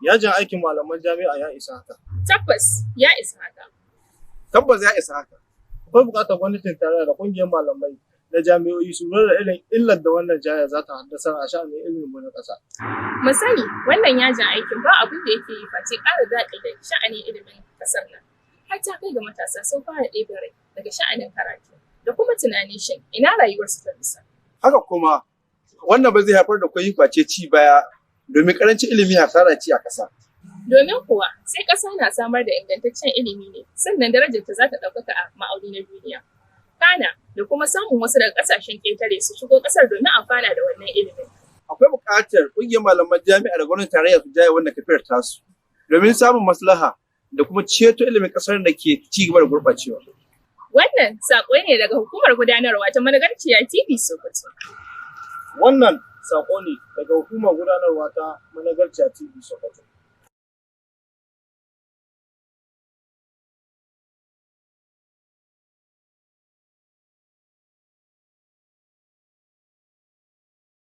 Yajin aikin malaman jami'a ya isa haka. Tabbas ya isa haka. Tabbas ya isa haka. Akwai buƙatar gwamnatin tarayya da ƙungiyar malamai na jami'o'i su lura da irin illar da wannan jaya za ta haddasa a sha'anin ilimin mu na ƙasa. Mu sani wannan yajin aikin ba abin da yake yi face ƙara daɗi da sha'anin ilimin ƙasar nan. Har ta kai ga matasa sun fara ɗebe rai daga sha'anin karatu da kuma tunanin shin ina rayuwarsu ta bisa. Haka kuma wannan ba zai haifar da kwayi face ci baya domin karancin ilimi hasara ce a ƙasa. Domin kuwa sai ƙasa na samar da ingantaccen ilimi ne sannan darajarta za ta ɗaukaka a ma'auni na duniya. Kana da kuma samun wasu daga ƙasashen ƙetare su shigo ƙasar domin amfana da wannan ilimin. Akwai buƙatar ƙungiyar malaman jami'a da gwamnatin tarayya su jaye wannan tafiyar tasu domin samun maslaha da kuma ceto ilimin ƙasar da ke ci gaba da gurɓacewa. Wannan saƙo ne daga hukumar gudanarwa ta Managarciya TV Sokoto. Wannan saƙo ne daga hukumar gudanarwa ta Managarciya TV Sokoto.